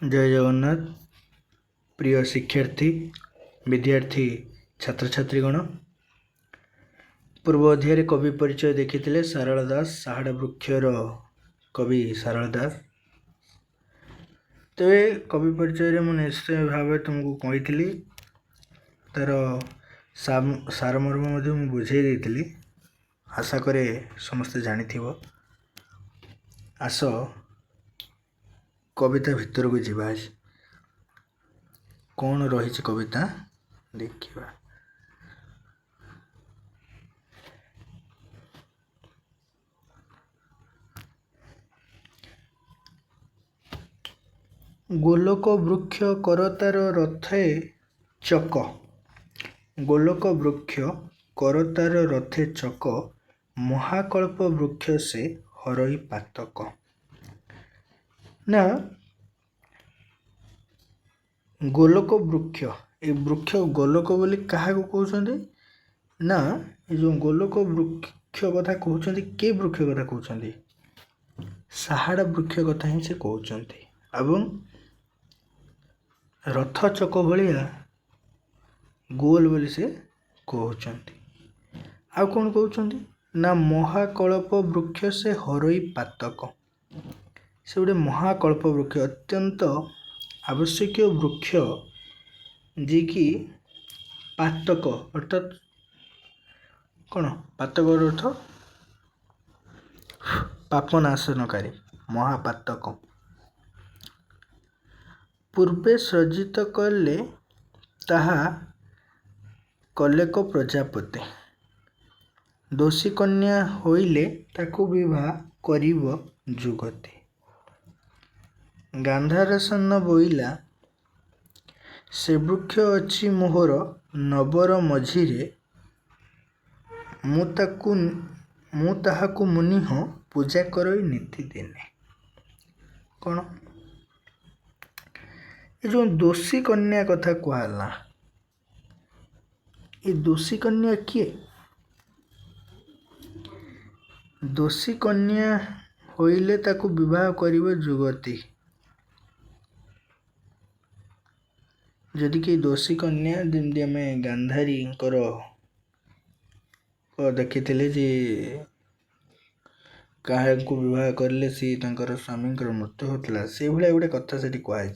जय जगन्नाथ। प्रिय शिक्षार्थी विद्यार्थी छात्र छात्रीगण, पूर्व अध्याय कवि परिचय देखी सारला दास, साहाड़ा वृक्षर कवि सारला दास। तेरे कवि परिचय मुझे निश्चय भाव तुमको कही तार सारमर्म बुझे देती। आशा करे समस्ते जानी। आस कविता भितर को जीवा, कौन रही कविता देखा। गोलोक वृक्ष करतार रथे चक, गोलोक वृक्ष करतार रथे चक, महाकल्प वृक्ष से हरई पातक। ना गोलोक वृक्ष, ये वृक्ष गोलोक बोली क्या कहते ना, ये जो गोलोक वृक्ष कथा कहते के वृक्ष कथा कहते, साहाड़ा वृक्ष कथा ही से कहते। एवं रथ चक भाया गोल बोली से कहते। आ कौन कहते ना, महाकल्प वृक्ष से हरई पातक। से गोटे महाकल्प वृक्ष, अत्यंत आवश्यक वृक्ष जी कि पातक अर्थात कौन, पातक अर्थ पापनाशनकारी, महापातक। पूर्वे सृजित कले ताहा कलेक प्रजापति, दोषी कन्या होइले ताकू विवाह करिब जुगति। गांधारसन बोइला से वृक्ष अच्छी मोहर नबर मझिरे, मु ताहाकू मुनिह पूजा करई नीति दिने। कौन ये जो दोषी कन्या कथा कहला, ये दोषी कन्या किए? दोषी कन्या होइले ताकू विवाह करिब जुगति। जदि कि दोषी कन्या जमी आम गांधारी देखी जे क्या विवाह करले सी स्वामी मृत्यु होता, से भाया गोटे कथा से कहुई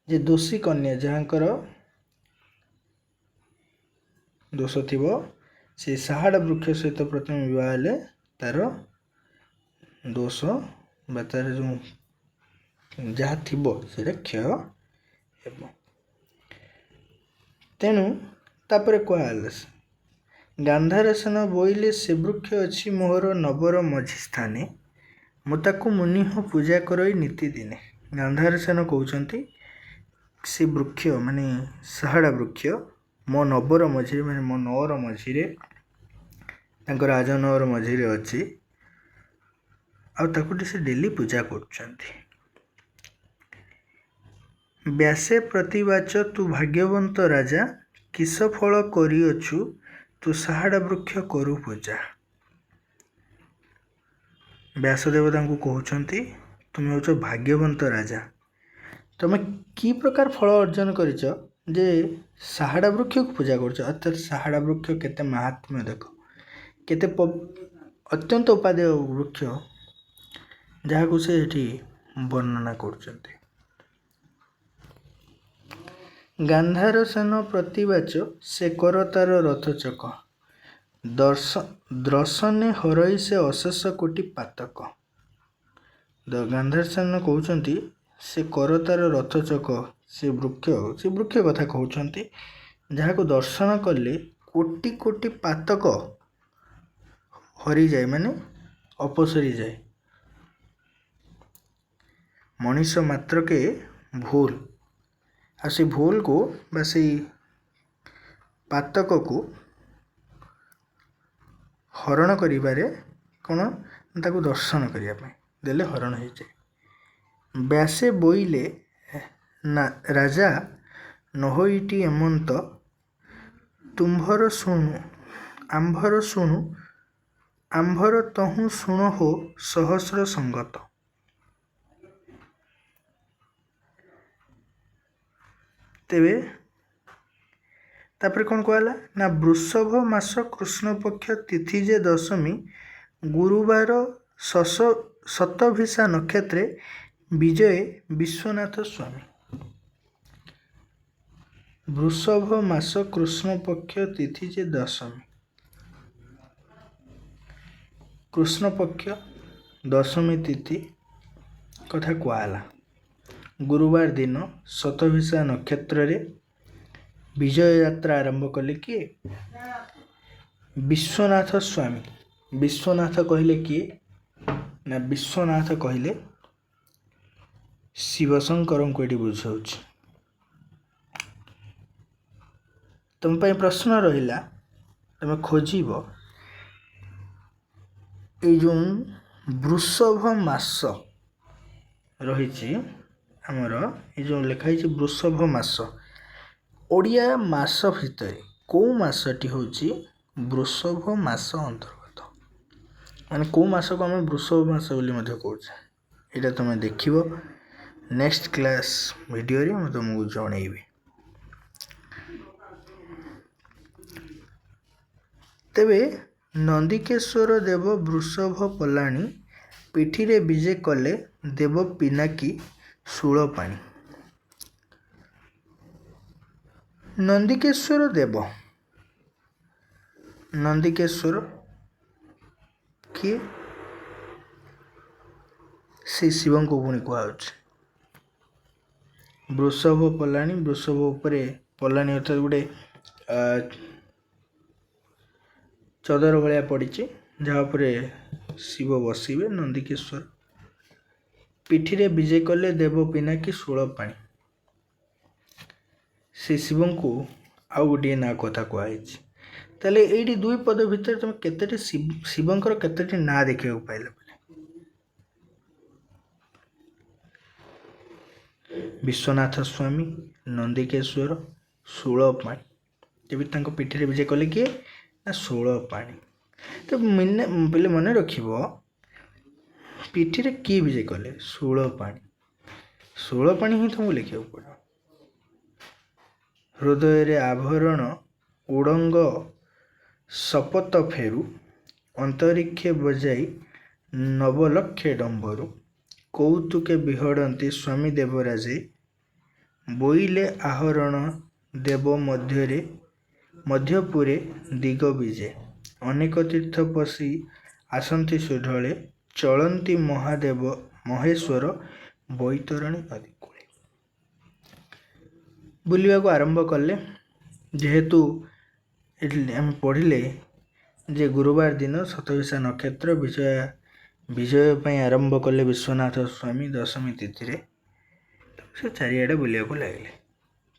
जे दोषी कन्या जहाँकर दोष थी से साहाड़ा वृक्ष सहित प्रथम विवाह हेले तार दोष बा तार जो जहाँ थी से क्षय हेब। तेणु तापर कहला, गांधारसन बोइले से वृक्ष अच्छी मोहर नबर मझी स्थाने, मुताकू मुनिह पूजा करई नीति दिने। गांधारसन कहते से वृक्ष माने साहाड़ा वृक्ष मो नबर मझी माने मो नौर मझिरे, राजनगर मझिरे अच्छी, आकु से डेली पूजा कर। व्यासे प्रतिवाच तू भाग्यवंत राजा, किस फल करिअछु तू साहाड़ा वृक्ष करू पूजा। व्यासदेव कहते तुम हो भाग्यवंत राजा, तुम कि प्रकार फल अर्जन करिच जे साहाड़ा वृक्ष को पूजा कर। अर्थात साहाड़ा वृक्ष केते महात्म्य देख, केते अत्यंत उपादेय वृक्ष जहाँ से वर्णना कर। गांधारसन प्रतिवाच से कर तार रथचक, दर्शने हरई से अशेष कोटि पातक। गांधारसन कहते से कर तार रथचक, से वृक्ष कथा कहते जहाँ को दर्शन कले कोटि कोटि पातक हरि जाए, माने अपसरी जाए। मनीष मात्र के भूल आ से भूल को बा से पातक को हरण करिबारे कौन ताकू दर्शन करने देले हरण हो जाए। व्यासे बोइले ना राजा नहोईटी एमंत, तुम्भर शुणु आंभर शुणु, आंभर तहु शुण हो सहस्र संगत। ତେବେ ତାପରେ କ'ଣ କୁହାଗଲା ନା ବୃଷଭ ମାସ କୃଷ୍ଣପକ୍ଷ ତିଥି ଯେ ଦଶମୀ ଗୁରୁବାର ଶତଭିଷା ନକ୍ଷତ୍ରେ ବିଜୟ ବିଶ୍ୱନାଥ ସ୍ୱାମୀ। ବୃଷଭ ମାସ କୃଷ୍ଣପକ୍ଷ ତିଥି ଯେ ଦଶମୀ, କୃଷ୍ଣପକ୍ଷ ଦଶମୀ ତିଥି କଥା କୁହାଗଲା। ଗୁରୁବାର ଦିନ ଶତଭିଷା ନକ୍ଷତ୍ରରେ ବିଜୟ ଯାତ୍ରା ଆରମ୍ଭ କଲେ କିଏ? ବିଶ୍ୱନାଥ ସ୍ୱାମୀ। ବିଶ୍ୱନାଥ କହିଲେ କିଏ? ନା ବିଶ୍ୱନାଥ କହିଲେ ଶିବଶଙ୍କରଙ୍କୁ ଏଠି ବୁଝାଉଛି। ତୁମ ପାଇଁ ପ୍ରଶ୍ନ ରହିଲା, ତୁମେ ଖୋଜିବ ଏଇ ଯେଉଁ ବୃଷଭ ମାସ ରହିଛି ଆମର, ଏ ଯେଉଁ ଲେଖା ହେଇଛି ବୃଷଭ ମାସ, ଓଡ଼ିଆ ମାସ ଭିତରେ କେଉଁ ମାସଟି ହେଉଛି ବୃଷଭ ମାସ ଅନ୍ତର୍ଗତ? ମାନେ କେଉଁ ମାସକୁ ଆମେ ବୃଷଭ ମାସ ବୋଲି ମଧ୍ୟ କହୁଛେ? ଏଇଟା ତୁମେ ଦେଖିବ ନେକ୍ସଟ କ୍ଲାସ୍ ଭିଡ଼ିଓରେ ମୁଁ ତୁମକୁ ଜଣେଇବି। ତେବେ ନନ୍ଦିକେଶ୍ୱର ଦେବ ବୃଷଭ ପଲାଣି ପିଠିରେ ବିଜେ କଲେ ଦେବ ପିନାକୀ ଶୂଳପାଣି। ନନ୍ଦିକେଶ୍ୱର ଦେବ, ନନ୍ଦିକେଶ୍ୱର କିଏ? ସେ ଶିବଙ୍କୁ ପୁଣି କୁହାଯାଉଛି। ବୃଷଭ ପଲାଣି, ବୃଷଭ ଉପରେ ପଲାଣି ଅର୍ଥାৎ ଗୋଟେ ଚଦର ଭଳିଆ ପଡ଼ିଛି ଯାହା ଉପରେ ଶିବ ବସିବେ, ନନ୍ଦିକେଶ୍ୱର। ପିଠିରେ ବିଜେ କଲେ ଦେବ ପିନାକୀ ଶୂଳପାଣି। ସେ ଶିବଙ୍କୁ ଆଉ ଗୋଟିଏ ନାଁ କଥା କୁହାଯାଇଛି। ତାହେଲେ ଏଇଠି ଦୁଇ ପଦ ଭିତରେ ତୁମେ କେତେଟି ଶିବଙ୍କର କେତେଟି ନାଁ ଦେଖିବାକୁ ପାଇଲ? ବିଶ୍ୱନାଥ ସ୍ୱାମୀ, ନନ୍ଦିକେଶ୍ୱର, ଶୂଳପାଣି। ତେବେ ତାଙ୍କ ପିଠିରେ ବିଜେ କଲେ କିଏ? ନା ଶୂଳପାଣି। ତ ପିଲେ ମନେ ରଖିବ, ପିଠିରେ କିଏ ବିଜେ କଲେ? ଶୂଳପାଣି। ଶୂଳପାଣି ହିଁ ତୁମକୁ ଲେଖିବାକୁ ପଡ଼ିବ। ହୃଦୟରେ ଆଭରଣ ଉଡ଼ଙ୍ଗ ଶପଥ ଫେରୁ, ଅନ୍ତରିକ୍ଷେ ବଜାଇ ନବଲକ୍ଷେ ଡମ୍ବରୁ, କୌତୁକେ ବିହଡ଼ନ୍ତି ସ୍ୱାମୀ ଦେବରାଜେ, ବୋଇଲେ ଆହରଣ ଦେବ ମଧ୍ୟପୁରେ ଦିଗ ବିଜେ, ଅନେକ ତୀର୍ଥ ପଶି ଆସନ୍ତି ସୁଢଳେ, ଚଳନ୍ତି ମହାଦେବ ମହେଶ୍ୱର ବୈତରଣୀ ନଦୀ କୂଳେ। ବୁଲିବାକୁ ଆରମ୍ଭ କଲେ। ଯେହେତୁ ଆମେ ପଢ଼ିଲେ ଯେ ଗୁରୁବାର ଦିନ ଶତଭିଷା ନକ୍ଷତ୍ର ବିଜୟ ପାଇଁ ଆରମ୍ଭ କଲେ ବିଶ୍ୱନାଥ ସ୍ୱାମୀ ଦଶମୀ ତିଥିରେ, ସେ ଚାରିଆଡ଼େ ବୁଲିବାକୁ ଲାଗିଲେ।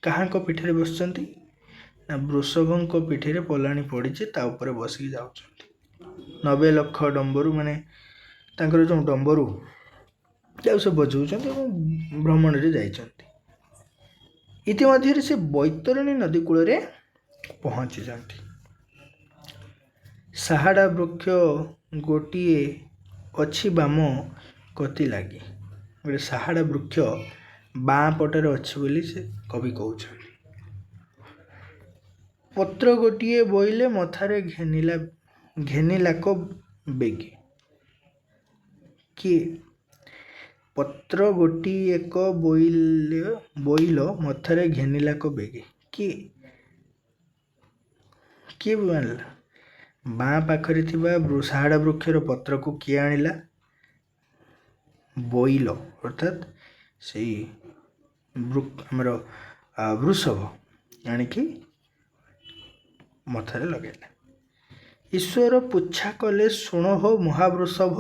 କାହାଙ୍କ ପିଠିରେ ବସିଛନ୍ତି? ନା ବୃଷଭଙ୍କ ପିଠିରେ ପଲାଣି ପଡ଼ିଛି, ତା ଉପରେ ବସିକି ଯାଉଛନ୍ତି। 90 ଲକ୍ଷ ଡମ୍ବରୁ, ମାନେ ତାଙ୍କର ଯେଉଁ ଡମ୍ବରୁ ଯାଉ ସେ ବଜାଉଛନ୍ତି ଏବଂ ଭ୍ରମଣରେ ଯାଇଛନ୍ତି। ଇତିମଧ୍ୟରେ ସେ ବୈତରଣୀ ନଦୀ କୂଳରେ ପହଞ୍ଚିଛନ୍ତି। ସାହାଡ଼ା ବୃକ୍ଷ ଗୋଟିଏ ଅଛି ବାମ କତି ଲାଗି। ଗୋଟେ ସାହାଡ଼ା ବୃକ୍ଷ ବାଁ ପଟରେ ଅଛି ବୋଲି ସେ କବି କହୁଛନ୍ତି। ପତ୍ର ଗୋଟିଏ ବୋଇଲେ ମଥାରେ ଘେନିଲାକ ବେଗି। କିଏ? ପତ୍ର ଗୋଟିଏ ଏକ ବୋଇଲ ମଥାରେ ଘେନିଲାକ ବେଗି। କିଏ ଆଣିଲା? ବାଁ ପାଖରେ ଥିବା ସାହାଡ଼ା ବୃକ୍ଷର ପତ୍ରକୁ କିଏ ଆଣିଲା? ବୋଇଲ ଅର୍ଥାତ୍ ସେଇ ଆମର ବୃଷଭ ଆଣିକି ମଥାରେ ଲଗାଇଲା। ଈଶ୍ୱର ପୁଚ୍ଛା କଲେ ଶୁଣ ହୋ ମହାବୃଷଭ,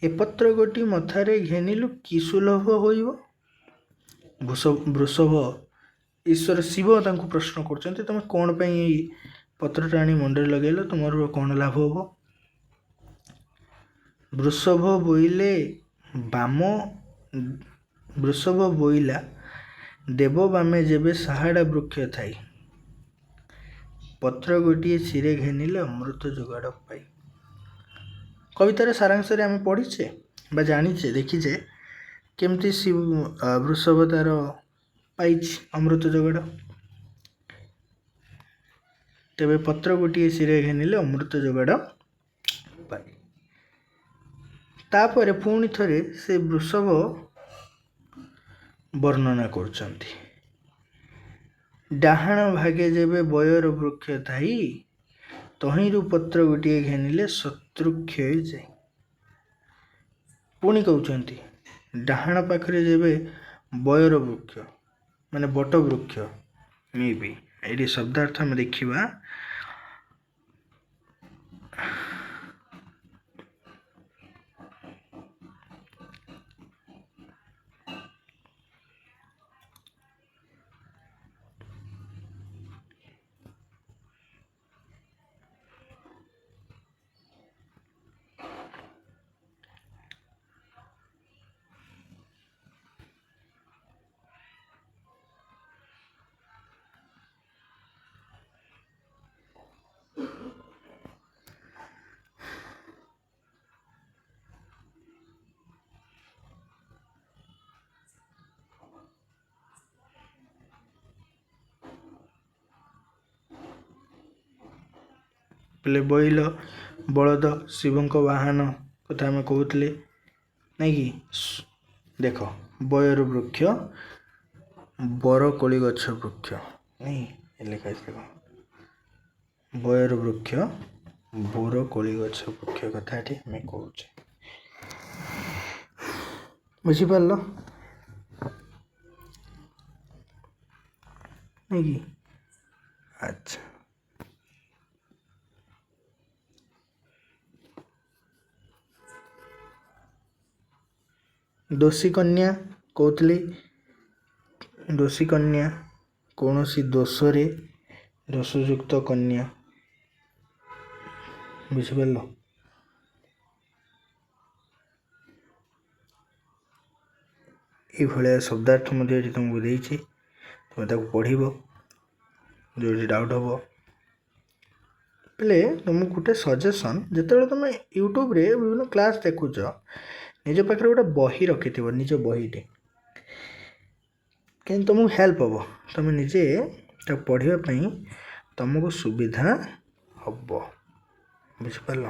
ଏ ପତ୍ର ଗୋଟି ମଥାରେ ଘେନିଲୁ କି ସୁଲଭ ହୋଇବ? ବୃଷଭ ଈଶ୍ୱର ଶିବ ତାଙ୍କୁ ପ୍ରଶ୍ନ କରୁଛନ୍ତି, ତମେ କ'ଣ ପାଇଁ ଏଇ ପତ୍ରଟା ଆଣି ମୁଣ୍ଡରେ ଲଗାଇଲ? ତୁମର କ'ଣ ଲାଭ ହେବ? ବୃଷଭ ବୋଇଲା ଦେବ ବାମେ ଯେବେ ସାହାଡ଼ା ବୃକ୍ଷ ଥାଇ, ପତ୍ର ଗୋଟିଏ ଚିରେ ଘେନିଲେ ଅମୃତ ଯୋଗାଡ଼ ପାଇ। କବିତାର ସାରାଂଶରେ ଆମେ ପଢ଼ିଛେ ବା ଜାଣିଛେ, ଦେଖିଛେ କେମିତି ବୃଷଭ ତାର ପାଇଛି ଅମୃତ ଯୋଗାଡ଼। ତେବେ ପତ୍ର ଗୋଟିଏ ଶିରେ ଘେନିଲେ ଅମୃତ ଯୋଗାଡ଼ ପାଏ। ତାପରେ ପୁଣି ଥରେ ସେ ବୃଷଭ ବର୍ଣ୍ଣନା କରୁଛନ୍ତି। ଡାହାଣ ଭାଗେ ଯେବେ ବୟର ବୃକ୍ଷ ଥାଇ, ତହିଁରୁ ପତ୍ର ଗୋଟିଏ ଘେନିଲେ ଶତ୍ରୁ କ୍ଷୟ ଯାଏ। ପୁଣି କହୁଛନ୍ତି ଡାହାଣ ପାଖରେ ଯେବେ ବୟର ବୃକ୍ଷ ମାନେ ବଟ ବୃକ୍ଷ ମେ ବି, ଏଠି ଶବ୍ଦାର୍ଥ ଆମେ ଦେଖିବା। ବୋଲେ ବଇଲ ବଳଦ ଶିବଙ୍କ ବାହନ କଥା ଆମେ କହୁଥିଲେ ନାଇଁ କି। ଦେଖ ବୟର ବୃକ୍ଷ ବରକୋଳି ଗଛ ବୃକ୍ଷ ନାଇଁ ଲେଖା ଅଛି। ଦେଖ ବୟର ବୃକ୍ଷ ବରକୋଳି ଗଛ ବୃକ୍ଷ କଥା ଏଠି ଆମେ କହୁଛେ। ବୁଝିପାରିଲ ନାଇଁ କି। ଆଚ୍ଛା, ଦୋଷୀ କନ୍ୟା କହୁଥିଲି। ଦୋଷୀ କନ୍ୟା କୌଣସି ଦୋଷରେ ଦୋଷଯୁକ୍ତ କନ୍ୟା। ବୁଝିପାରିଲ। ଏଇଭଳିଆ ଶବ୍ଦାର୍ଥ ମଧ୍ୟ ଏଠି ତୁମକୁ ଦେଇଛି, ତୁମେ ତାକୁ ପଢ଼ିବ ଯେଉଁଠି ଡାଉଟ୍ ହେବ। ହେଲେ ତୁମକୁ ଗୋଟେ ସଜେସନ୍, ଯେତେବେଳେ ତୁମେ ୟୁଟ୍ୟୁବରେ ବିଭିନ୍ନ କ୍ଲାସ୍ ଦେଖୁଛ, ନିଜ ପାଖରେ ଗୋଟେ ବହି ରଖିଥିବ, ନିଜ ବହିଟେ, କିନ୍ତୁ ତୁମକୁ ହେଲ୍ପ ହେବ। ତୁମେ ନିଜେ ତାକୁ ପଢ଼ିବା ପାଇଁ ତୁମକୁ ସୁବିଧା ହେବ। ବୁଝିପାରିଲ।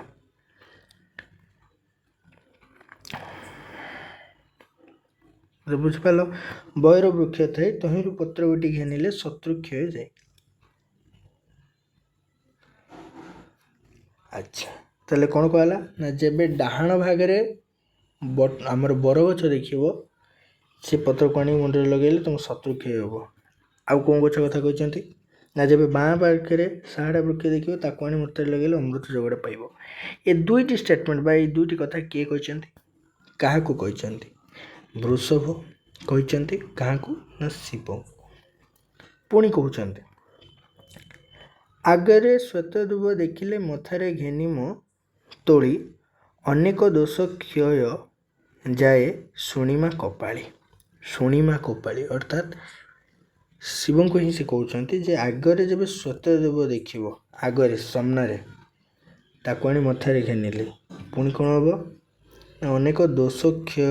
ବୁଝିପାରିଲ। ବୟର ବୃକ୍ଷ ଥାଏ, ତହିଁରୁ ପତ୍ର ଗୋଟି ଘେନିଲେ ଶତ୍ରୁ କ୍ଷୟ ଯାଏ। ଆଚ୍ଛା, ତାହେଲେ କ'ଣ କହିଲା ନା, ଯେବେ ଡାହାଣ ଭାଗରେ ଆମର ବରଗଛ ଦେଖିବ, ସେ ପତ୍ରକୁ ଆଣି ମୁଣ୍ଡରେ ଲଗେଇଲେ ତୁମ ଶତ୍ରୁ କ୍ଷୟ ହେବ। ଆଉ କେଉଁ ଗଛ କଥା କହିଛନ୍ତି ନା, ଯେବେ ବାଁ ପାଖରେ ଶାହାଡ଼ା ବୃକ୍ଷ ଦେଖିବ, ତାକୁ ଆଣି ମୁଣ୍ଡରେ ଲଗେଇଲେ ଅମୃତ ଯୋଗାଡ଼ ପାଇବ। ଏ ଦୁଇଟି ଷ୍ଟେଟମେଣ୍ଟ ବା ଏଇ ଦୁଇଟି କଥା କିଏ କହିଛନ୍ତି, କାହାକୁ କହିଛନ୍ତି? ବୃଷଭ କହିଛନ୍ତି। କାହାକୁ ନା ଶିବଙ୍କୁ। ପୁଣି କହୁଛନ୍ତି ଆଗରେ ଶ୍ୱେତଦୂବ ଦେଖିଲେ ମଥାରେ ଘେନିମ ତୋଳି, ଅନେକ ଦୋଷ କ୍ଷୟ ଯାଏ ଶୁଣିମା କପାଳି। ଶୁଣିମା କପାଳି ଅର୍ଥାତ୍ ଶିବଙ୍କୁ ହିଁ ସେ କହୁଛନ୍ତି ଯେ ଆଗରେ ଯେବେ ଶ୍ୱେତଦୂବ ଦେଖିବ, ଆଗରେ ସାମ୍ନାରେ, ତାକୁ ଆଣି ମଥାରେ ଘେନିଲେ ପୁଣି କ'ଣ ହେବ ନା ଅନେକ ଦୋଷ କ୍ଷୟ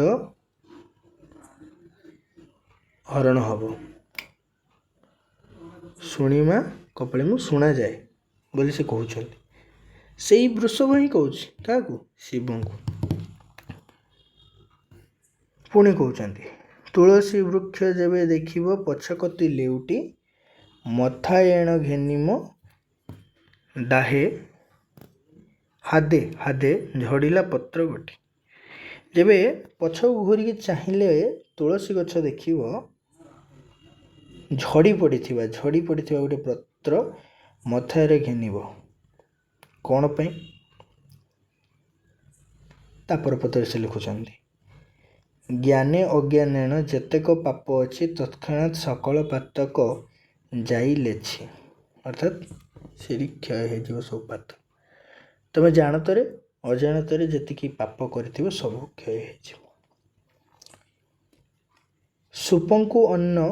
ହରଣ ହେବ। ଶୁଣିମା କପାଳି ମୁଁ ଶୁଣାଯାଏ ବୋଲି ସେ କହୁଛନ୍ତି। ସେଇ ବୃଷଭ ହିଁ କହୁଛି କାହାକୁ? ଶିବଙ୍କୁ। ପୁଣି କହୁଛନ୍ତି ତୁଳସୀ ବୃକ୍ଷ ଯେବେ ଦେଖିବ ପଛକତି ଲେଉଟି, ମଥା ଏଣ ଘେନିମ ଡାହେ ହାଦେ ହାଦେ ଝଡ଼ିଲା ପତ୍ର ଗୋଟି। ଯେବେ ପଛକୁ ଘୂରିକି ଚାହିଁଲେ ତୁଳସୀ ଗଛ ଦେଖିବ, ଝଡ଼ି ପଡ଼ିଥିବା ଗୋଟେ ପତ୍ର ମଥାରେ ଘେନିବ। କ'ଣ ପାଇଁ? ତାପର ପତ୍ରରେ ସେ ଲେଖୁଛନ୍ତି ଜ୍ଞାନେ ଅଜ୍ଞାନେଣ ଯେତେକ ପାପ ଅଛି, ତତ୍କ୍ଷଣାତ୍ ସକଳ ପାତକ ଯାଇ ଲେଛି। ଅର୍ଥାତ୍ ସେଠି କ୍ଷୟ ହେଇଯିବ ସବୁ ପାପ। ତୁମେ ଜାଣତରେ ଅଜାଣତରେ ଯେତିକି ପାପ କରିଥିବ ସବୁ କ୍ଷୟ ହେଇଯିବ। ସୁପଙ୍କୁ ଅନ୍ନ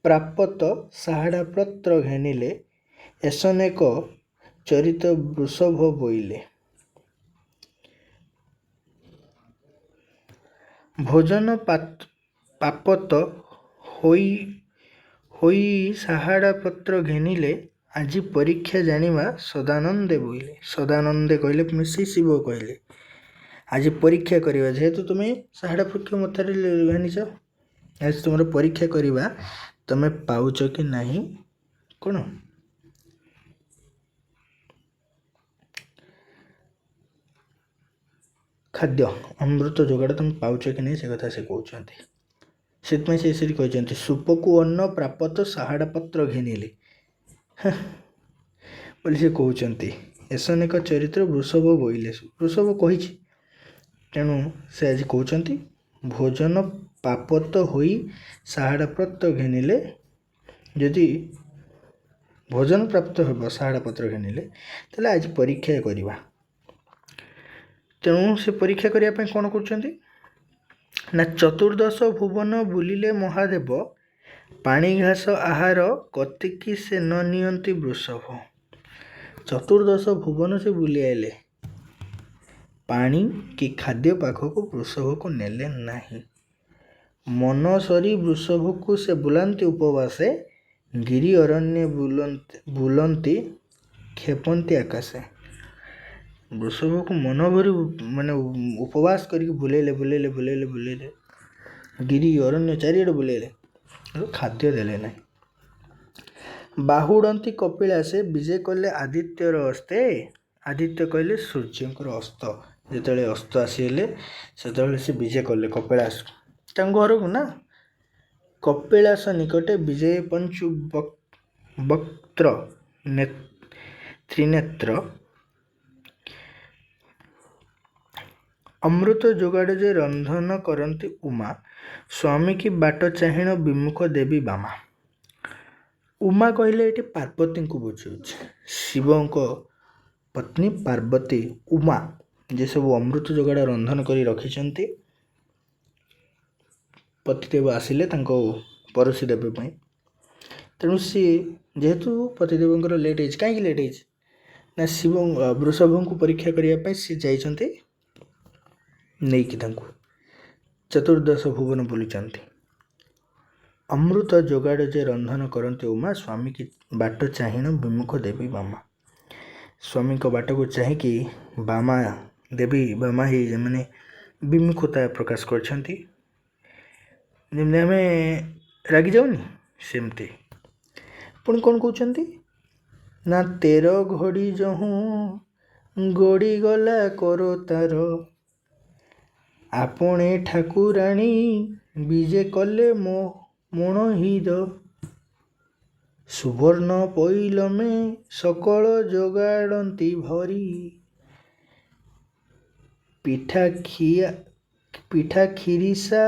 ପ୍ରାପତ ଶାହାଡ଼ା ପତ୍ର ଘେନିଲେ, ଏସନେକ ଚରିତ ବୃଷଭ ବୋଇଲେ। ଭୋଜନ ପାପତ ହୋଇ ହୋଇ ସାହାଡ଼ା ପତ୍ର ଘେନିଲେ ଆଜି ପରୀକ୍ଷା ଜାଣିବା ସଦାନନ୍ଦେ ବୋଇଲେ। ସଦାନନ୍ଦେ କହିଲେ ମିଶି ଶିବ କହିଲେ ଆଜି ପରୀକ୍ଷା କରିବା, ଯେହେତୁ ତୁମେ ସାହାଡ଼ା ବୃକ୍ଷ ମଥାରେ ଘେନିଛ, ଆଜି ତୁମର ପରୀକ୍ଷା କରିବା ତୁମେ ପାଉଛ କି ନାହିଁ କ'ଣ ଖାଦ୍ୟ ଅମୃତ ଯୋଗାଡ଼ ତୁମେ ପାଉଛ କି ନାହିଁ ସେ କଥା ସେ କହୁଛନ୍ତି। ସେଥିପାଇଁ ସେ ସେଠି କହିଛନ୍ତି ସୁପକୁ ଅନ୍ନ ପ୍ରାପତ ସାହାଡ଼ା ପତ୍ର ଘେନିଲେ ବୋଲି ସେ କହୁଛନ୍ତି। ଏସନେକ ଚରିତ୍ର ବୃଷଭ ବୋଇଲେ, ବୃଷଭ କହିଛି, ତେଣୁ ସେ ଆଜି କହୁଛନ୍ତି ଭୋଜନ ପାପତ ହୋଇ ସାହାଡ଼ା ପତ୍ର ଘେନିଲେ, ଯଦି ଭୋଜନ ପ୍ରାପ୍ତ ହେବ ସାହାଡ଼ା ପତ୍ର ଘେନିଲେ ତାହେଲେ ଆଜି ପରୀକ୍ଷା କରିବା। ତେଣୁ ସେ ପରୀକ୍ଷା କରିବା ପାଇଁ କ'ଣ କରୁଛନ୍ତି ନା ଚତୁର୍ଦଶ ଭୁବନ ବୁଲିଲେ ମହାଦେବ, ପାଣି ଘାସ ଆହାର କତିକି ସେ ନ ନିଅନ୍ତି ବୃଷଭ। ଚତୁର୍ଦଶ ଭୁବନ ସେ ବୁଲି ଆଇଲେ, ପାଣି କି ଖାଦ୍ୟ ପାଖକୁ ବୃଷଭକୁ ନେଲେ ନାହିଁ। ମନ ସରି ବୃଷଭକୁ ସେ ବୁଲାନ୍ତି ଉପବାସେ, ଗିରି ଅରଣ୍ୟ ବୁଲନ୍ତି କ୍ଷେପନ୍ତି ଆକାଶେ। ବୃଷଭକୁ ମନ ଭରି ମାନେ ଉପବାସ କରିକି ବୁଲେଇଲେ ଗିରି ଅରଣ୍ୟ ଚାରିଆଡ଼େ ବୁଲେଇଲେ, ଖାଦ୍ୟ ଦେଲେ ନାହିଁ। ବାହୁଡ଼ନ୍ତି କପିଳାସେ, ବିଜେ କଲେ ଆଦିତ୍ୟର ଅସ୍ତେ। ଆଦିତ୍ୟ କହିଲେ ସୂର୍ଯ୍ୟଙ୍କର ଅସ୍ତ, ଯେତେବେଳେ ଅସ୍ତ ଆସିଲେ ସେତେବେଳେ ସେ ବିଜେ କଲେ କପିଳାସ ତାଙ୍କ ଘରକୁ ନା। କପିଳାସ ନିକଟେ ବିଜୟ ପଞ୍ଚୁ ବକ୍ତ୍ର ତ୍ରିନେତ୍ର, ଅମୃତ ଯୋଗାଡ଼ ଯେ ରନ୍ଧନ କରନ୍ତି ଉମା, ସ୍ୱାମୀ କି ବାଟ ଚାହିଁଣ ବିମୁଖ ଦେବୀ ବାମା। ଉମା କହିଲେ ଏଠି ପାର୍ବତୀଙ୍କୁ ବୁଝାଉଛି, ଶିବଙ୍କ ପତ୍ନୀ ପାର୍ବତୀ ଉମା ଯେ ସବୁ ଅମୃତ ଯୋଗାଡ଼ ରନ୍ଧନ କରି ରଖିଛନ୍ତି ପତିଦେବ ଆସିଲେ ତାଙ୍କ ପରଶି ଦେବା ପାଇଁ। ତେଣୁ ସିଏ ଯେହେତୁ ପତିଦେବଙ୍କର ଲେଟ୍ ହେଇଛି, କାହିଁକି ଲେଟ୍ ହେଇଛି ନା ଶିବ ବୃଷଭଙ୍କୁ ପରୀକ୍ଷା କରିବା ପାଇଁ ସିଏ ଯାଇଛନ୍ତି ନେଇକି ତାଙ୍କୁ ଚତୁର୍ଦଶ ଭୁବନ ବୁଲିଛନ୍ତି। ଅମୃତ ଯୋଗାଡ଼ ଯେ ରନ୍ଧନ କରନ୍ତି ଉମା, ସ୍ୱାମୀ କି ବାଟ ଚାହିଁଣ ବିମୁଖ ଦେବୀ ବାମା। ସ୍ୱାମୀଙ୍କ ବାଟକୁ ଚାହିଁକି ବାମା ଦେବୀ ବାମା ହେଇ ମାନେ ବିମୁଖତା ପ୍ରକାଶ କରିଛନ୍ତି, ଯେମିତି ଆମେ ରାଗିଯାଉନି ସେମିତି। ପୁଣି କ'ଣ କହୁଛନ୍ତି ନା ତେର ଘଡ଼ି ଯହୁଁ ଗଡ଼ିଗଲା କର ତାର, ଆପଣେ ଠାକୁରାଣୀ ବିଜେ କଲେ ମଣ ହୀର। ସୁବର୍ଣ୍ଣ ପଇଲମେ ସକଳ ଯୋଗାଡ଼ନ୍ତି ଭରି, ପିଠା ଖିରିସା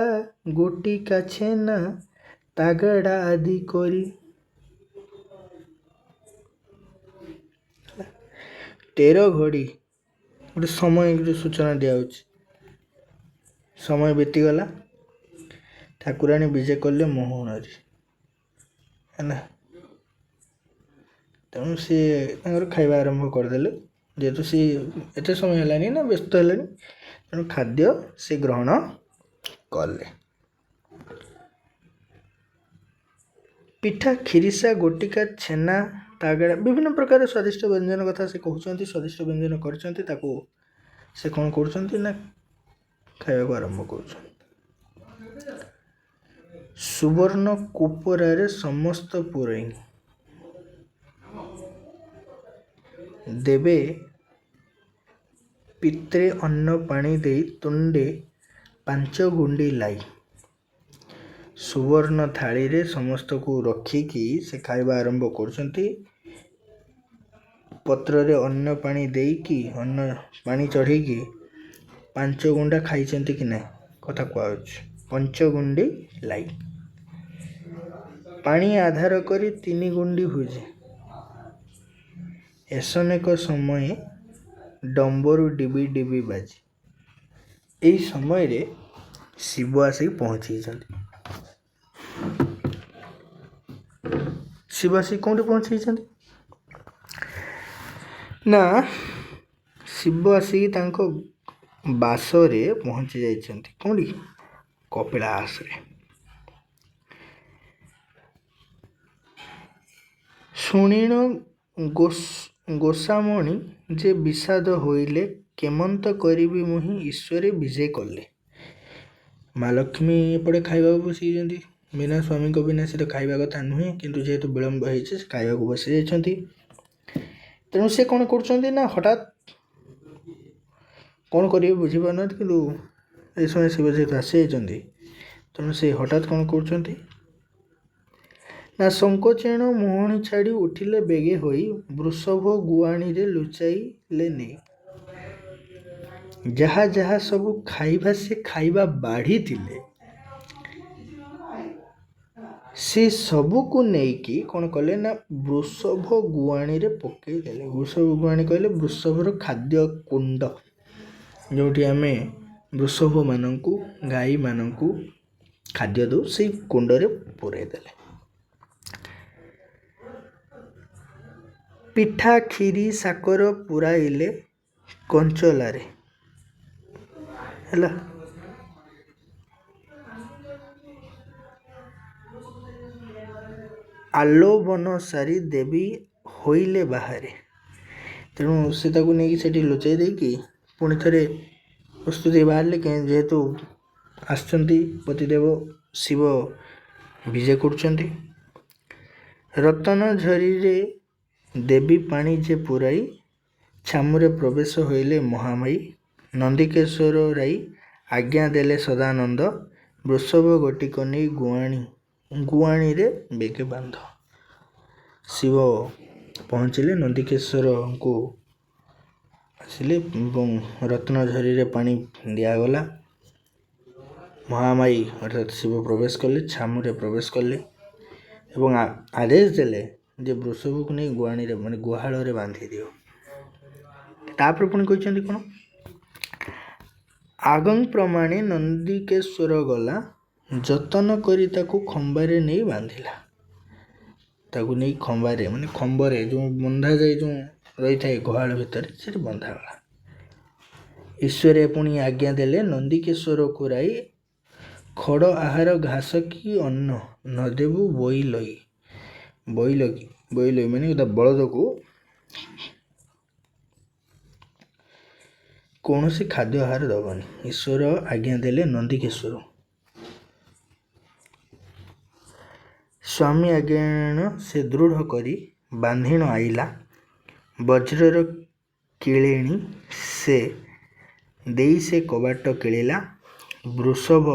ଗୋଟିକା ଛେନା ତାଗଡ଼ା ଆଦି କରି। ତେର ଘଡ଼ି ଗୋଟେ ସମୟ ସୂଚନା ଦିଆହେଉଛି, ସମୟ ବିତିଗଲା, ଠାକୁରାଣୀ ବିଜେ କଲେ ମୋହନରେ ହେଲା। ତେଣୁ ସିଏ ତାଙ୍କର ଖାଇବା ଆରମ୍ଭ କରିଦେଲେ, ଯେହେତୁ ସିଏ ଏତେ ସମୟ ହେଲାଣି ନା ବ୍ୟସ୍ତ ହେଲେଣି, ତେଣୁ ଖାଦ୍ୟ ସେ ଗ୍ରହଣ କଲେ। ପିଠା ଖିରିସା ଗୋଟିକା ଛେନା ତାଗଡ଼ା, ବିଭିନ୍ନ ପ୍ରକାର ସ୍ୱାଦିଷ୍ଟ ବ୍ୟଞ୍ଜନ କଥା ସେ କହୁଛନ୍ତି, ସ୍ୱାଦିଷ୍ଟ ବ୍ୟଞ୍ଜନ କରିଛନ୍ତି, ତାକୁ ସେ କ'ଣ କରୁଛନ୍ତି ନା ଖାଇବାକୁ ଆରମ୍ଭ କରୁଛନ୍ତି। ସୁବର୍ଣ୍ଣ କୋପରାରେ ସମସ୍ତ ପୁରାଇ, ଦେବେ ପିତ୍ରେ ଅନ୍ନ ପାଣି ଦେଇ ତୁଣ୍ଡେ ପାଞ୍ଚ ଗୁଣ୍ଡି লাই। ସୁବର୍ଣ୍ଣ ଥାଳିରେ ସମସ୍ତଙ୍କୁ ରଖିକି ସେ ଖାଇବା ଆରମ୍ଭ କରୁଛନ୍ତି। ପତ୍ରରେ ଅନ୍ନ ପାଣି ଦେଇକି, ଅନ୍ନ ପାଣି ଚଢ଼େଇକି 5 ଗୁଣ୍ଡା ଖାଇଛନ୍ତି କି ନାହିଁ କଥା କୁହାଯାଉଛି। 5 ଗୁଣ୍ଡି লাই, ପାଣି ଆଧାର କରି 3 ଗୁଣ୍ଡି ଭୁଜେ। ଏସନେକ ସମୟେ ଡମ୍ବରୁ ଡିବି ଡିବି ବାଜେ। ଏହି ସମୟରେ ଶିବ ଆସିକି ପହଞ୍ଚିଛନ୍ତି। ଶିବ ଆସିକି କେଉଁଠି ପହଞ୍ଚିଛନ୍ତି ନା ଶିବ ଆସିକି ତାଙ୍କ ବାସରେ ପହଞ୍ଚି ଯାଇଛନ୍ତି। କେଉଁଠି? କପିଳାସରେ। ଶୁଣିଣ ଗୋସାମଣି ଯେ ବିଷାଦ ହୋଇଲେ କେମନ୍ତ କରିବି ମୁହିଁ ଈଶ୍ୱରେ ବିଜେ କଲେ। ମା ଲକ୍ଷ୍ମୀ ଏପଟେ ଖାଇବାକୁ ବସିଯାଇଛନ୍ତି। ବିନା ସ୍ୱାମୀଙ୍କ ବିନା ସେ ତ ଖାଇବା କଥା ନୁହେଁ, କିନ୍ତୁ ଯେହେତୁ ବିଳମ୍ବ ହେଇଛି ସେ ଖାଇବାକୁ ବସି ଯାଇଛନ୍ତି। ତେଣୁ ସେ କ'ଣ କରୁଛନ୍ତି ନା ହଠାତ୍ କ'ଣ କରିବେ ବୁଝିପାରୁନାହାନ୍ତି, କିନ୍ତୁ ଏ ସମୟ ଶିବ ଯେହେତୁ ଆସିଯାଇଛନ୍ତି ତେଣୁ ସେ ହଠାତ୍ କ'ଣ କରୁଛନ୍ତି ନା ସଙ୍କୋଚେଣ ମୁହଁଣି ଛାଡ଼ି ଉଠିଲେ ବେଗେ ହୋଇ ବୃଷଭ ଗୁଆଣୀରେ ଲୁଚାଇଲେ ନେଇ। ଯାହା ଯାହା ସବୁ ଖାଇବା ସେ ଖାଇବା ବାଢ଼ିଥିଲେ ସେ ସବୁକୁ ନେଇକି କ'ଣ କଲେ ନା ବୃଷଭ ଗୁଆଣୀରେ ପକେଇ ଦେଲେ। ବୃଷଭ ଗୁଆଣୀ କହିଲେ ବୃଷଭର ଖାଦ୍ୟ କୁଣ୍ଡ, ଯେଉଁଠି ଆମେ ବୃଷଭମାନଙ୍କୁ ଗାଈମାନଙ୍କୁ ଖାଦ୍ୟ ଦେଉ, ସେଇ କୁଣ୍ଡରେ ପୂରାଇ ଦେଲେ। ପିଠା କ୍ଷୀରି ସାକର ପୁରାଇଲେ କଞ୍ଚଲାରେ ହେଲା। ଆଲୋବନ ସାରି ଦେବୀ ହୋଇଲେ ବାହାରେ। ତେଣୁ ସେ ତାକୁ ନେଇକି ସେଠି ଲୁଚାଇ ଦେଇକି ପୁଣି ଥରେ ପ୍ରସ୍ତୁତି ବାହାରିଲେ, ଯେହେତୁ ଆସିଛନ୍ତି ପତିଦେବ ଶିବ ବିଜେ କରୁଛନ୍ତି। ରତନ ଝରିରେ ଦେବୀ ପାଣି ଯେ ପୁରାଇ ଛାମୁରେ ପ୍ରବେଶ ହୋଇଲେ ମହାମାୟୀ। ନନ୍ଦିକେଶ୍ୱର ରାଇ ଆଜ୍ଞା ଦେଲେ ସଦାନନ୍ଦ, ବୃଷଭ ଗୋଟିକ ନେଇ ଗୁଆଣୀରେ ବେଗେ ବାନ୍ଧ। ଶିବ ପହଞ୍ଚିଲେ, ନନ୍ଦିକେଶ୍ୱରଙ୍କୁ ଆସିଲେ ଏବଂ ରତ୍ନଝରିରେ ପାଣି ଦିଆଗଲା। ମହାମାୟୀ ଅର୍ଥାତ୍ ଶିବ ପ୍ରବେଶ କଲେ, ଛାମୁରେ ପ୍ରବେଶ କଲେ ଏବଂ ଆଦେଶ ଦେଲେ ଯେ ବୃଷଭକୁ ନେଇ ଗୁଆଣୀରେ ମାନେ ଗୁହାଳରେ ବାନ୍ଧି ଦିଅ। ତାପରେ ପୁଣି କହିଛନ୍ତି କ'ଣ, ଆଗଂ ପ୍ରମାଣେ ନନ୍ଦିକେଶ୍ୱର ଗଲା, ଯତନ କରି ତାକୁ ଖମ୍ବାରେ ନେଇ ବାନ୍ଧିଲା। ତାକୁ ନେଇ ଖମ୍ବାରେ ମାନେ ଖମ୍ବରେ ଯେଉଁ ବନ୍ଧାଯାଏ, ଯେଉଁ ରହିଥାଏ ଗୁହାଳ ଭିତରେ, ସେଠି ବନ୍ଧାଗଲା। ଈଶ୍ୱରେ ପୁଣି ଆଜ୍ଞା ଦେଲେ ନନ୍ଦିକେଶ୍ୱରକୁ ରାଇ, ଖଡ଼ ଆହାର ଘାସ କି ଅନ୍ନ ନ ଦେବୁ ବୋଇଲଇ। ବୋଇଲଇ ମାନେ ତା ବଳଦକୁ କୌଣସି ଖାଦ୍ୟ ଆହାର ଦେବନି। ଈଶ୍ୱର ଆଜ୍ଞା ଦେଲେ ନନ୍ଦିକେଶ୍ୱର। ସ୍ୱାମୀ ଆଜ୍ଞାନ ସେ ଦୃଢ଼ କରି ବାନ୍ଧିଣ ଆଇଲା, ବଜ୍ରର କିଳେଣି ସେ ଦେଇ ସେ କବାଟ କିଳିଲା। ବୃଷଭ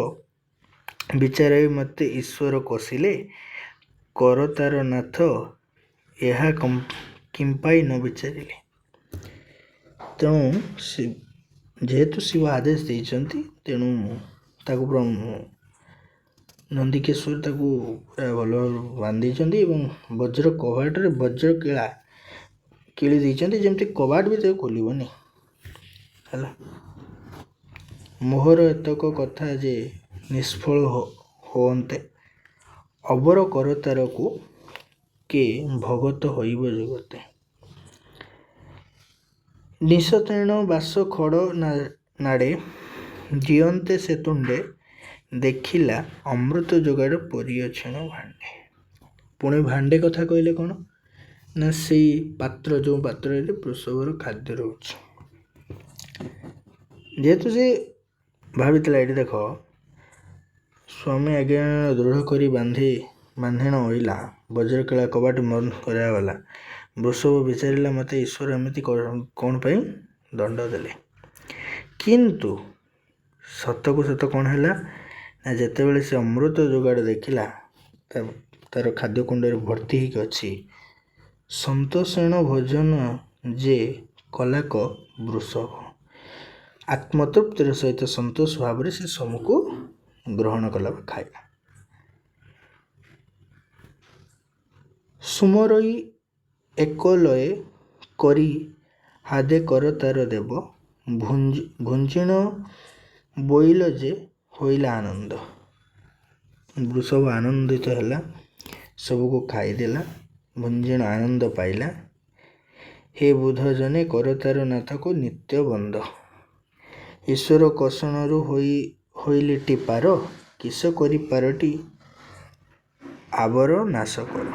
ବିଚାରାଇ ମୋତେ ଈଶ୍ୱର କଷିଲେ, କରତାର ନାଥ ଏହା କିମ୍ପାଇ ନ ବିଚାରିଲେ। ତେଣୁ ଯେହେତୁ ଶିବ ଆଦେଶ ଦେଇଛନ୍ତି, ତେଣୁ ତାକୁ ନନ୍ଦିକେଶ୍ୱର ତାକୁ ପୁରା ଭଲ ଭାବରେ ବାନ୍ଧିଛନ୍ତି ଏବଂ ବଜ୍ର କବାଟରେ ବଜ୍ର କିଳି ଦେଇଛନ୍ତି, ଯେମିତି କବାଟ ବି ତାକୁ ଖୋଲିବନି ହେଲା। ମୋହର ଏତକ କଥା ଯେ ନିଷ୍ଫଳ ହୁଅନ୍ତେ, ଅବର କରତାରକୁ କେ ଭଗତ ହୋଇବ ଜଗତେ। ନିଶତେଣ ବାସ ଖଡ଼ ନାଡ଼େ ଜିଅନ୍ତେ ସେ ତୁଣ୍ଡେ, ଦେଖିଲା ଅମୃତ ଯୋଗାଡ଼ ପରିଅଛିଣ ଭାଣ୍ଡେ। ପୁଣି ଭାଣ୍ଡେ କଥା କହିଲେ କ'ଣ ନା ସେଇ ପାତ୍ର, ଯେଉଁ ପାତ୍ରରେ ବୃଷଭର ଖାଦ୍ୟ ରହୁଛି। ଯେହେତୁ ସେ ଭାବିଥିଲା, ଏଠି ଦେଖ ସ୍ୱାମୀ ଆଜ୍ଞା ଦୃଢ଼ କରି ବାନ୍ଧିଣ ଅଇଲା, ବଜ୍ରକିଳା କବାଟ ବନ୍ଦ କରାଗଲା। ବୃଷଭ ବିଚାରିଲା ମୋତେ ଈଶ୍ୱର ଏମିତି କ'ଣ ପାଇଁ ଦଣ୍ଡ ଦେଲେ। କିନ୍ତୁ ସତକୁ ସତ କ'ଣ ହେଲା ନା ଯେତେବେଳେ ସେ ଅମୃତ ଯୋଗାଡ଼ ଦେଖିଲା, ତାର ଖାଦ୍ୟ କୁଣ୍ଡରେ ଭର୍ତ୍ତି ହେଇକି ଅଛି, ସନ୍ତୋଷେଣ ଭୋଜନ ଯେ କଲାକ ବୃଷଭ, ଆତ୍ମତୃପ୍ତିର ସହିତ ସନ୍ତୋଷ ଭାବରେ ସେ ସବୁକୁ ଗ୍ରହଣ କଲା ବା ଖାଇଲା। ସୁମରଇ ଏକଲଏ କରି ହାଦେ କରତାର ଦେବ, ଭୁଞ୍ଜିଣ ବୋଇଲ ଯେ ହୋଇଲା ଆନନ୍ଦ। ବୃଷଭ ଆନନ୍ଦିତ ହେଲା, ସବୁକୁ ଖାଇଦେଲା, ଭୁଞ୍ଜିଣ ଆନନ୍ଦ ପାଇଲା। ହେ ବୁଧ ଜନେ କରତାର ନାଥକୁ ନିତ୍ୟ ବନ୍ଦ, ଈଶ୍ୱର କଷଣରୁ ହୋଇଲିଟି ପାର, କିସ କରି ପାରଟି ଆବର ନାଶ କର।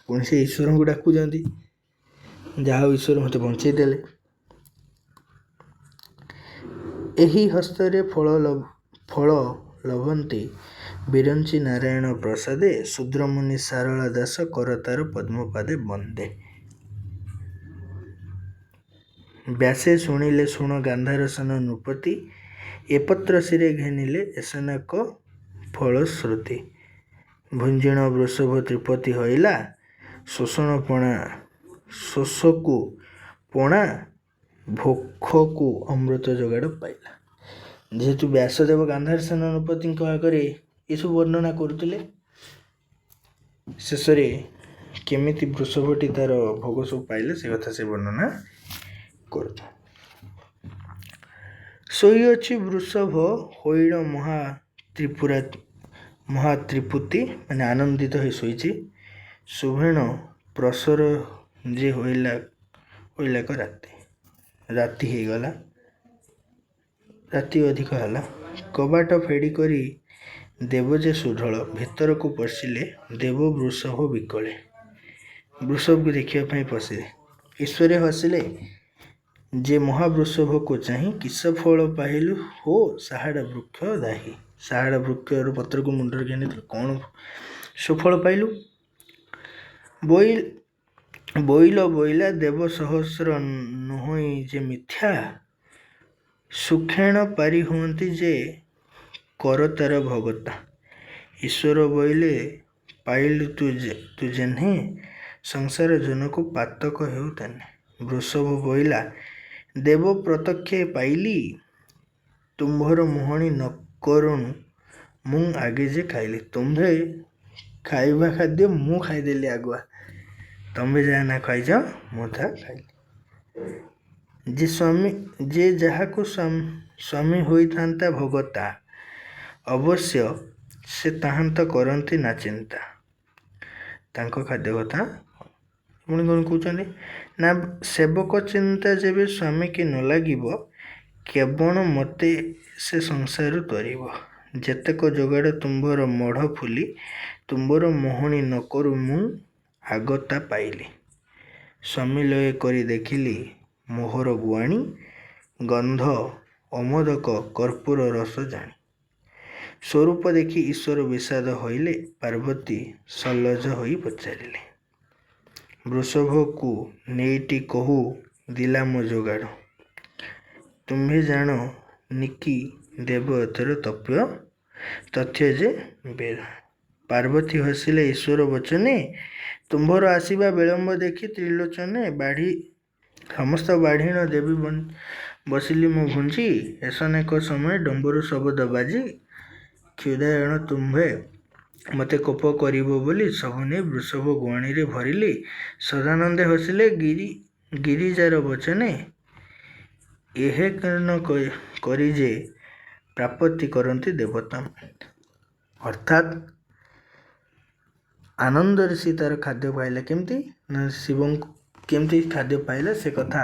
ପୁଣି ସେ ଈଶ୍ୱରଙ୍କୁ ଡାକୁଛନ୍ତି, ଯାହା ହଉ ଈଶ୍ୱର ମୋତେ ବଞ୍ଚେଇ ଦେଲେ। ଏହି ହସ୍ତରେ ଫଳ ଲଭନ୍ତି ବିରଞ୍ଚି ନାରାୟଣ ପ୍ରସାଦେ, ଶୂଦ୍ରମୁନି ସାରଳା ଦାସ କରତାର ପଦ୍ମପାଦେ ବନ୍ଦେ। ବ୍ୟାସେ ଶୁଣିଲେ ଶୁଣ ଗାନ୍ଧାରସନ ନୃପତି, ଏ ପତ୍ର ଶିରେ ଘେନିଲେ ଏସନକ ଫଳଶ୍ରୁତି। ଭୁଞ୍ଜିଣ ବୃଷଭ ତ୍ରିପତି ହଇଲା, ଶୋଷକୁ ପଣା, ଭୋକକୁ ଅମୃତ ଯୋଗାଡ଼ ପାଇଲା। ଯେହେତୁ ବ୍ୟାସଦେବ ଗାନ୍ଧାରସନ ନୃପତିଙ୍କ ଆଗରେ ଏସବୁ ବର୍ଣ୍ଣନା କରୁଥିଲେ, ଶେଷରେ କେମିତି ବୃଷଭଟି ତାର ଭୋଗ ସବୁ ପାଇଲେ ସେ କଥା ସେ ବର୍ଣ୍ଣନା କରୁଥିଲେ। ଶୋଇଅଛି ବୃଷଭ ହଇଣ ମହାତ୍ରିପୁତି, ମାନେ ଆନନ୍ଦିତ ହୋଇ ଶୋଇଛି। ଶୁଭେଣ ପ୍ରସର ଯେ ହଇଲାକ ରାତି ହେଇଗଲା, ରାତି ଅଧିକ ହେଲା। କବାଟ ଫେଡ଼ି କରି ଦେବ ଯେ ସୁଢଳ, ଭିତରକୁ ପଶିଲେ ଦେବ ବୃଷଭ ବିକଳେ। ବୃଷଭକୁ ଦେଖିବା ପାଇଁ ପଶିଲେ। ଈଶ୍ୱରେ ହସିଲେ, ଯେ ମହାବୃଷଭକୁ ଚାହିଁ, କିସ ଫଳ ପାଇଲୁ ହୋ ସାହାଡ଼ା ବୃକ୍ଷ ଦାହି। ସାହାଡ଼ା ବୃକ୍ଷର ପତ୍ରକୁ ମୁଣ୍ଡରେ ଘେନିଥିଲୁ, କ'ଣ ସୁଫଳ ପାଇଲୁ? ବୋଇଲା ଦେବ ସହସ୍ର ନୁହଁଇ ଯେ ମିଥ୍ୟା, ସୁକ୍ଷେଣ ପାରି ହୁଅନ୍ତି ଯେ କରତାର ଭଗତା। ଈଶ୍ୱର ବୋଇଲେ ପାଇଲୁ ତୁ ଯେହ୍ନେ, ସଂସାର ଜନକୁ ପାତକ ହେଉ ତେନେ। ବୃଷଭ ବୋଇଲା, ଦେବ ପ୍ରତ୍ୟକ୍ଷେ ପାଇଲି, ତୁମ୍ଭର ମୁହଁଣି ନ କରୁଣୁ ମୁଁ ଆଗେ ଯେ ଖାଇଲି। ତୁମ୍ଭେ ଖାଇବା ଖାଦ୍ୟ ମୁଁ ଖାଇଦେଲି ଆଗୁଆ, ତମେ ଯାହା ନା ଖାଇଛ ମୁଁ ତାହା ଖାଇଲି। ଯେ ଯାହାକୁ ସ୍ୱାମୀ ହୋଇଥାନ୍ତା ଭଗତା, ଅବଶ୍ୟ ସେ ତାହାନ୍ତ କରନ୍ତି ନା ଚିନ୍ତା। ତାଙ୍କ ଖାଦ୍ୟ କଥା ପୁଣି କ'ଣ କହୁଛନ୍ତି ନା, ସେବକ ଚିନ୍ତା ଯେବେ ସ୍ୱାମୀକି ନ ଲାଗିବ, କେବଳ ମୋତେ ସେ ସଂସାରରୁ ତରିବ। ଯେତେକ ଯୋଗାଡ଼ ତୁମ୍ଭର ମଢ଼ ଫୁଲି, ତୁମ୍ଭର ମୋହଣି ନ କରୁ ମୁଁ ଆଗତା ପାଇଲି। ସ୍ୱାମୀ ଲୟ କରି ଦେଖିଲି ମୋହର ଗୁଆଣି, ଗନ୍ଧ ଅମୋଦକ କର୍ପୂର ରସ ଜାଣି। ସ୍ୱରୂପ ଦେଖି ଈଶ୍ୱର ବିଷାଦ ହଇଲେ, ପାର୍ବତୀ ସଲ୍ଲଜ ହୋଇ ପଚାରିଲେ। ବୃଷଭକୁ ନେଇଟି କହୁ ଦିଲା ମୋ ଯୋଗାଡ଼, ତୁମ୍ଭେ ଜାଣ ନିକି ଦେବ ଏଥର ତଥ୍ୟ ଯେ ବେଦ। ପାର୍ବତୀ ହସିଲେ ଈଶ୍ୱର ବଚନେ, ତୁମ୍ଭର ଆସିବା ବିଳମ୍ବ ଦେଖି ତ୍ରିଲୋଚନେ। ସମସ୍ତ ବାଢ଼ିଣ ଦେବୀ ବସିଲି ମୁଁ ଘୁଞ୍ଚି, ଏସନେକ ସମୟ ଡମ୍ବରୁ ଶବଦ ବାଜି। କ୍ଷୁଧାୟଣ ତୁମ୍ଭେ ମୋତେ କୋପ କରିବ ବୋଲି, ସବୁ ନେଇ ବୃଷଭ ଗୁଆଣିରେ ଭରିଲି। ସଦାନନ୍ଦେ ହସିଲେ ଗିରିଜାର ବଚନେ, ଏହେ କର୍ଣ୍ଣ କରି ଯେ ପ୍ରାପତି କରନ୍ତି ଦେବତା ମାନେ। ଅର୍ଥାତ୍ ଆନନ୍ଦରେ ସେ ତାର ଖାଦ୍ୟ ପାଇଲା କେମିତି ନା, ଶିବଙ୍କୁ କେମିତି ଖାଦ୍ୟ ପାଇଲା ସେ କଥା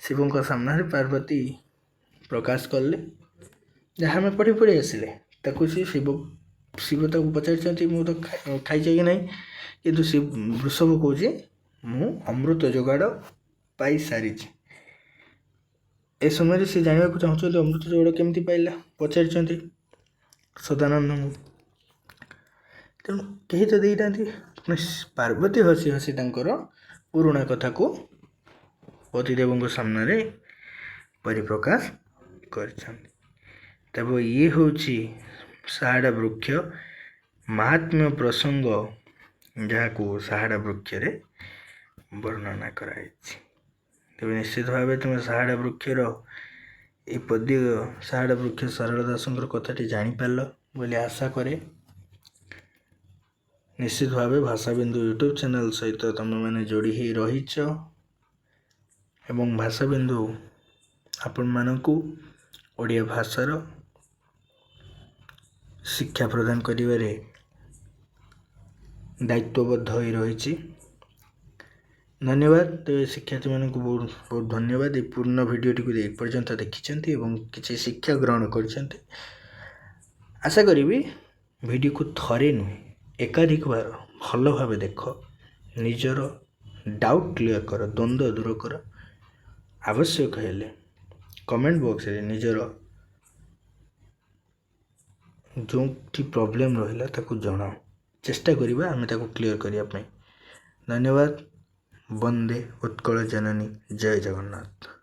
ଶିବଙ୍କ ସାମ୍ନାରେ ପାର୍ବତୀ ପ୍ରକାଶ କଲେ। ଯାହା ଆମେ ପଢ଼ି ଆସିଲେ, ତାକୁ ଶିବ ତାକୁ ପଚାରିଛନ୍ତି ମୁଁ ତ ଖାଇଛ କି ନାହିଁ, କିନ୍ତୁ ବୃଷଭ କହୁଛି ମୁଁ ଅମୃତ ଯୋଗାଡ଼ ପାଇସାରିଛି। ଏ ସମୟରେ ସେ ଜାଣିବାକୁ ଚାହୁଁଛନ୍ତି ଅମୃତ ଯୋଗାଡ଼ କେମିତି ପାଇଲା, ପଚାରିଛନ୍ତି ସଦାନନ୍ଦଙ୍କୁ। ତେଣୁ କେହି ତ ଦେଇନାହାନ୍ତି। ପାର୍ବତୀ ହସି ହସି ତାଙ୍କର ପୁରୁଣା କଥାକୁ ପତିଦେବଙ୍କ ସାମ୍ନାରେ ପରିପ୍ରକାଶ କରିଛନ୍ତି। ତେବେ ଇଏ ହେଉଛି ସାହାଡ଼ା ବୃକ୍ଷ ମାହାତ୍ମ୍ୟ ପ୍ରସଙ୍ଗ, ଯାହାକୁ ସାହାଡ଼ା ବୃକ୍ଷରେ ବର୍ଣ୍ଣନା କରାଯାଇଛି। ତେବେ ନିଶ୍ଚିତ ଭାବେ ତୁମେ ସାହାଡ଼ା ବୃକ୍ଷର এই ପଦ୍ୟ ସାହାଡ଼ା ବୃକ୍ଷ ସାରଳା ଦାସଙ୍କର କଥାଟି ଜାଣିପାରିଲ ବୋଲି ଆଶା କରେ। ନିଶ୍ଚିତ ଭାବେ ଭାଷାବିନ୍ଦୁ ୟୁଟ୍ୟୁବ୍ ଚ୍ୟାନେଲ୍ ସହିତ ତୁମେମାନେ ଯୋଡ଼ି ହୋଇ ରହିଛ ଏବଂ ଭାଷାବିନ୍ଦୁ ଆପଣମାନଙ୍କୁ ଓଡ଼ିଆ ଭାଷାର ଶିକ୍ଷା ପ୍ରଦାନ କରିବାରେ ଦାୟିତ୍ୱବଦ୍ଧ ହୋଇ ରହିଛି। ଧନ୍ୟବାଦ। ତେବେ ଶିକ୍ଷାର୍ଥୀମାନଙ୍କୁ ବହୁତ ବହୁତ ଧନ୍ୟବାଦ এই ପୂର୍ଣ୍ଣ ଭିଡ଼ିଓଟିକୁ ଏପର୍ଯ୍ୟନ୍ତ ଦେଖିଛନ୍ତି ଏବଂ କିଛି ଶିକ୍ଷା ଗ୍ରହଣ କରିଛନ୍ତି। ଆଶା କରିବି ଭିଡ଼ିଓକୁ ଥରେ ନୁହେଁ ଏକାଧିକ ବାର ଭଲ ଭାବେ ଦେଖ ନିଜର ଡାଉଟ୍ କ୍ଲିୟର କର, ଦ୍ୱନ୍ଦ୍ୱ ଦୂର କର। ଆବଶ୍ୟକ ହେଲେ କମେଣ୍ଟ ବକ୍ସରେ ନିଜର ଯେଉଁଠି ପ୍ରୋବ୍ଲେମ୍ ରହିଲା ତାକୁ ଜଣାଅ। ଚେଷ୍ଟା କରିବା ଆମେ ତାକୁ କ୍ଲିୟର କରିବା ପାଇଁ। ଧନ୍ୟବାଦ। ବନ୍ଦେ ଉତ୍କଳ ଜନନୀ। ଜୟ ଜଗନ୍ନାଥ।